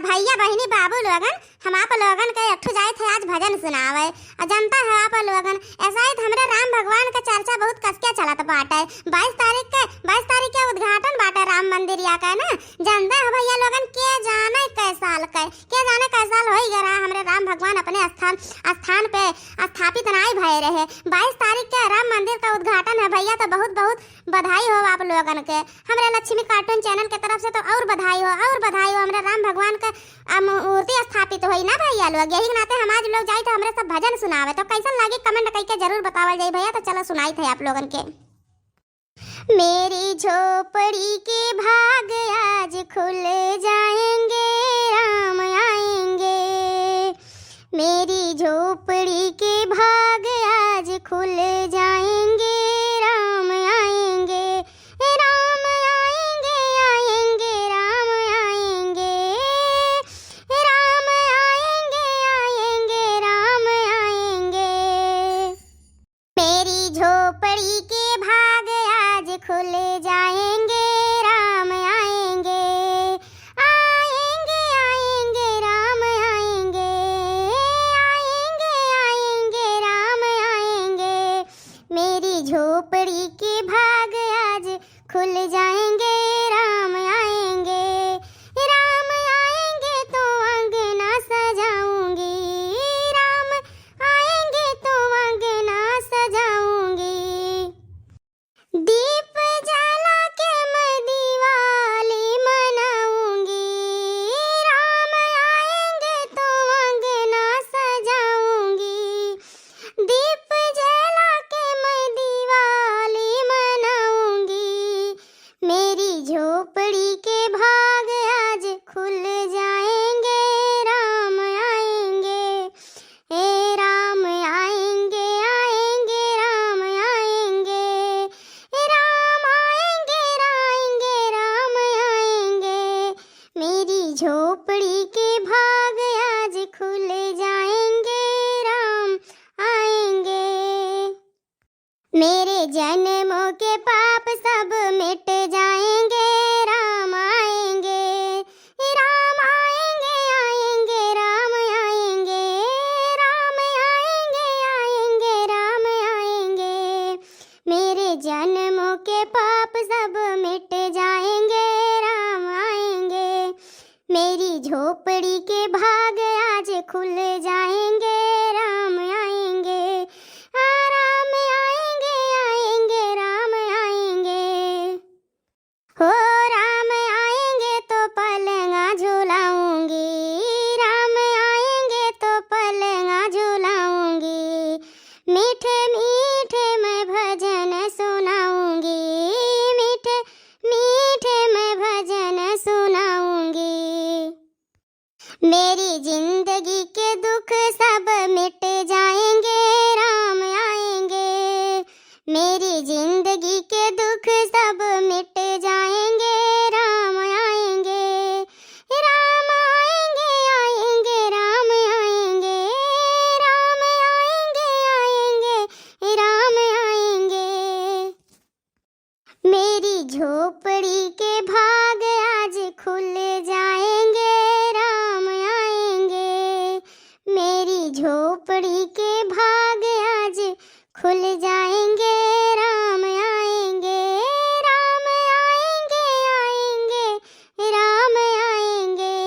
भैया बहनी बाबू लोगन, हम आप लोगन के एकठो जाए थे आज भजन सुनावे। जनता है आप लोगन, ऐसा ही हमरे राम भगवान का चर्चा बहुत कसके चलत बाटे। 22 तारीख के उद्घाटन बाटे राम मंदिर या का ना। जनता है भैया लोगन, के जाने कै साल होई गरा हमरे राम भगवान अपने स्थान पे स्थापित नहीं भय रहे। 22 तारीख के राम मंदिर का उद्घाटन है भैया, तो बहुत बहुत बधाई हो आप लोगन के। हमरे लक्ष्मी कार्टून चैनल के तरफ से तो और बधाई हो हमरे राम भगवान का मूर्ति स्थापित हुई ना भैया लोग। यही नाते हम आज लोग जाए तो हमरे सब भजन सुनावे, तो कैसन लगी कमेंट करके जरूर बतावल जाए भैया। तो चलो सुनाई थे आप लोगन के। मेरी झोपड़ी के भाग आज खुल जाएंगे, राम आएंगे। मेरी झोपड़ी के भाग आज खुल जाएंगे, राम आएंगे। राम आएंगे, आएंगे, राम आएंगे। राम आएंगे, आएंगे, राम आएंगे। मेरी झोपड़ी के भाग आज खुल जाएंगे, राम आएंगे। आएंगे, आएंगे, राम आएंगे। आएंगे, आएंगे, राम आएंगे। मेरी झोपड़ी के भाग आज खुल जाएंगे, राम आएंगे। राम आएंगे तो अंगना सजाऊंगी, राम आएंगे तो अंगना सजाऊंगी। दीप जला के मैं दिवाली मनाऊंगी, राम आएंगे तो अंगना सजाऊंगी। दीप जला के मैं दिवाली मनाऊंगी। मेरी झोपड़ी के भाग आज खुल जाएंगे, राम आएंगे। हे राम आएंगे, आएंगे, राम आएंगे। राम आएंगे, आएंगे, राम आएंगे। मेरी झोपड़ी के भाग आज खुल जाएंगे, राम आएंगे। मेरे जन्मों के पाप सब मिट जाएंगे, राम आएंगे। राम आएंगे, आएंगे, राम आएंगे। राम आएंगे, आएंगे, राम आएंगे। मेरे जन्मों के पाप सब मिट जाएंगे, राम आएंगे। मेरी झोपड़ी के भाग आज खुल जाएंगे, राम आएंगे। राम आएंगे, आएंगे, राम आएंगे। हो राम आएंगे तो पलंगा झुलाऊंगी, राम आएंगे तो पलंगा झुलाऊंगी। मीठे मीठे मैं भजन सुनाऊंगी, मीठे मीठे मैं भजन सुनाऊंगी। मेरी जिंदगी के दुख सब मिट जाएंगे, राम आएंगे। मेरी जिंदगी के दुख सब मिट जाएंगे, राम आएंगे। राम आएंगे, आएंगे, राम आएंगे। राम आएंगे, आएंगे, राम आएंगे। मेरी झोपड़ी के भाग आज खुल जाएंगे, राम आएंगे। मेरी झोपड़ी के भाग आज खुल जाएंगे, राम आएंगे। राम आएंगे, आएंगे, राम आएंगे।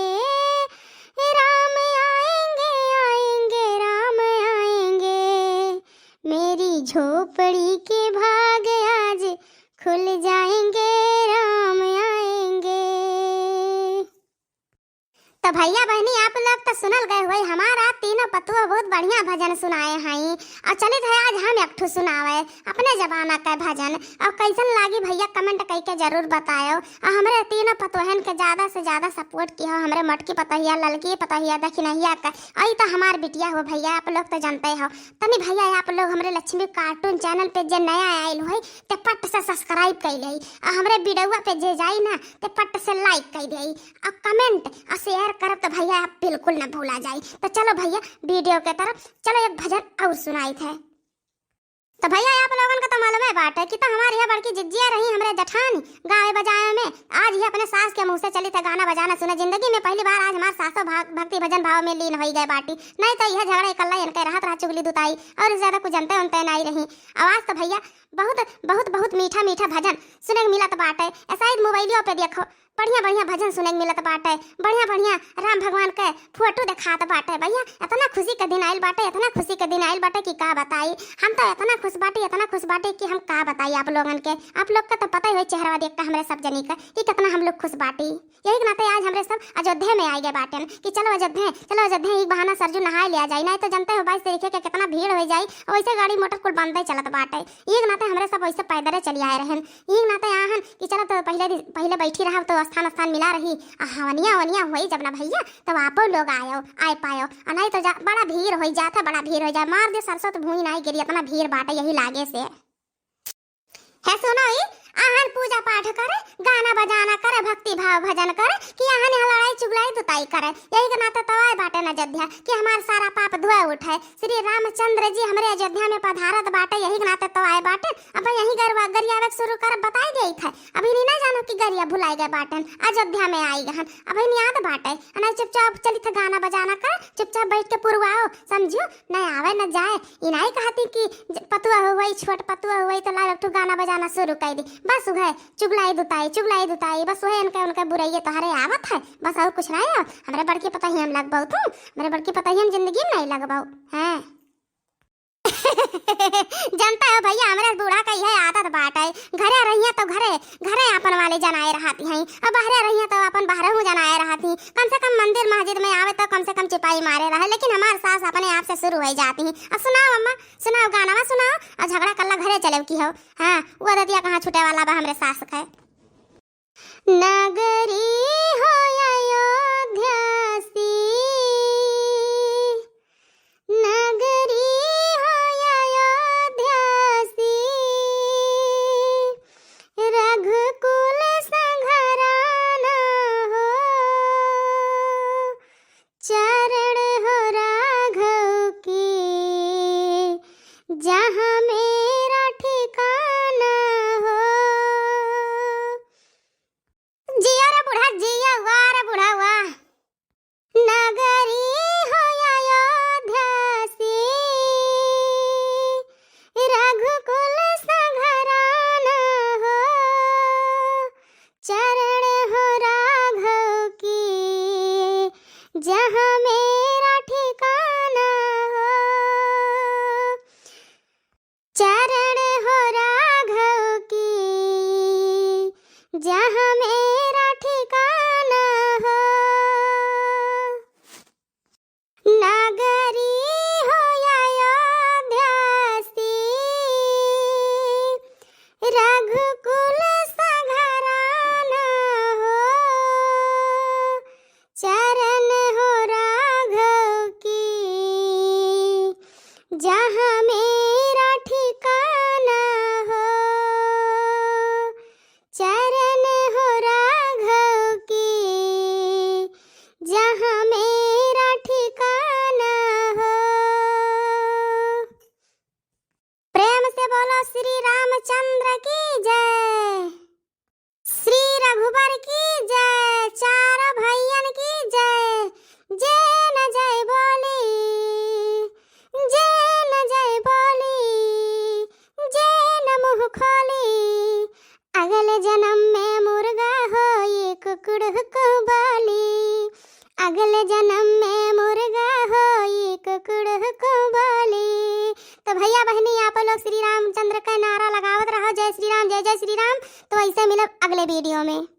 राम आएंगे, आएंगे, राम आएंगे। मेरी झोपड़ी के भाग आज खुल जाएंगे, राम आएंगे। तो भैया बहनी आप लोग तो सुनल गए हुए, हमारा तीनों पतुआ बहुत बढ़िया भजन सुनाए हैं। और चलित है आज हम एक ठो सुनावे अपने जमाना का भजन। और कैसन लागी भैया कमेंट करके जरूर बताओ। और हमारे तीनों पतोहन के ज्यादा से ज्यादा सपोर्ट किया। हमारे मटकी पतहिया, ललकी पतहिया, दक्षिणहिया का आई तो हमार बिटिया हो भैया, आप लोग तो जानते हो। तनी भैया आप लोग हमारे लक्ष्मी कार्टून चैनल पे जे नया आयल हो ते पट से सब्सक्राइब कर ले। और हमारे वीडियो पे जे जाई ना ते पट से लाइक कर दे और कमेंट और शेयर करब तो भैया आप बिल्कुल ना भूला जाए। तो चलो भैया वीडियो के तरफ चलो एक भजन और सुनाई थे। तो भैया आप लोगन का तो मालूम है बात है कि तो हमारे यहाँ बड़की जिज्जिया रही हमरे जठानी गावे बजाए में। आज ही अपने सास के मुंह से चली थे गाना बजाना सुने। जिंदगी में पहली बार आज हमारे सासो भक्ति भजन भाव में लीन हो गए बाटी। नहीं तो यह झगड़ा इकल्ला इनके रहत रहा चुगली दुताई और ज्यादा कुछ जनते उनते नहीं रही। आवाज तो भैया बहुत बहुत बहुत मीठा मीठा भजन सुने मिलत बाटे। ऐसा ही मोबाइलियों पे देखो बढ़िया बढ़िया भजन सुने मिलत बाटे। बढ़िया बढ़िया राम भगवान के फोटो दिखात बाटे। भैया इतना खुशी के दिन आइल बाटे, इतना खुशी के दिन आइल बाटे कि का बताई। हम तो इतना खुश बाटे कि हम का बताई आप लोगन के। आप लोग का तो पता ही है चेहरा देख कर हमरे सब जनी का कि कितना हम लोग खुश बाटी। यही नाते आज हमरे सब अयोध्या में आई गए बाटे कि चलो अयोध्या एक बहाना सरजू नहा लिया जाए। नहीं तो जानते हो 22 तारीख के कितना भीड़ हो जाए। वैसे गाड़ी मोटर कुल बंद ही चलत बाटे। एक नाते हमरे सब वैसे पैदल चली आए रहन। एक नाते आहन कि चलो तो पहले बैठी रहा तो स्थान मिला रही हवनिया हुई जब ना भैया तब आप लोग आए पायो। नहीं तो बड़ा भीड़ हो जाता, बड़ा भीड़ हो जाए। मार दे सरसों तो भूई नहीं गिरी, इतना भीड़ बाटे यही लागे से है। सुनो आहन पूजा पाठ करे, गाना बजाना करे, भक्ति भाव भजन करे कि आहन यहाँ लड़ाई चुगलाई दुताई करे। यही के नाते तवाय बाटे न अयोध्या कि हमार सारा पाप धुआ उठे। श्री रामचंद्र जी हमरे अयोध्या में पधारत बाटे। यही के नाते तवाय बाटे। अब यही गरिया शुरू कर बताई गई थे। अभी नहीं जानो कि गरिया भुलाई गए बाटन अयोध्या में आई गहन। अब याद बाटे ना चुपचाप चली थे गाना बजाना कर, चुपचाप बैठ के पुरवाओ समझो। नहीं आवे न जाए ई नहीं कहती कि पतुआ हुई छोट पतुआ हुई तो ला गाना बजाना शुरू कर दी। बस वह चुगलाई दुताई बस वह उनका बुराई तो हरे आवत है। बस और कुछ नहीं है। हमारे बड़की पता ही हम लगबाऊ तू, हमारे बड़की पता ही हम जिंदगी में नहीं लगबाऊ हैं। जनता है भैया हमारे बूढ़ा का यह आदत बात है। घरे रहिए तो घरे अपन वाले जनाए रहती हैं और बाहरे रहिए तो अपन बाहर हूँ जनाए रहती। कम से कम मंदिर मस्जिद में आवे तो कम से कम चिपाई मारे रहे। लेकिन हमारे सास अपने आप से शुरू हो जाती हैं। अब सुनाओ अम्मा सुनाओ गाना सुनाओ और झगड़ा कल्ला घरे चले की हो। हाँ वो दतिया कहाँ छूटे वाला बा हमरे सास का। नगरी हो अयोध्या सी, नगरी हो अयोध्या सी, रघुकुल संघराना हो, चरण हो राघव की, जहाँ मेरा ठिकाना हो। जिया रे बूढ़ा जिया, वाह रे बूढ़ा वाह। नगरी हो अयोध्या सी, रघुकुल संघराना हो, चरण हो राघव की, जहाँ मेरा ठिकाना हो, चरण हो राघव की, जहाँ मेरा ठिकाना हो। नगरी हो अयोध्या सी, रघुकुल संघराना हो, चरण हो राघव की, जहाँ मेरा ठिकाना हो, चरण हो राघव की, जहाँ मेरा ठिकाना हो। प्रेम से बोलो श्री रामचंद्र की जय, श्री रघुबर की जय, चारों भैयन की जय। जय न जय बोली, जय न जय बोली, जय न मुँह खोली, अगले जन्म में मुर्गा हो ये कुकुड़ को बोली, अगले जन्म में मुर्गा हो ये कुकुड़ को बोली। तो भैया बहनी आप लोग श्री रामचंद्र का नारा लगावत रहो, जय श्री राम जय जय श्री राम। तो ऐसे मिलब अगले वीडियो में।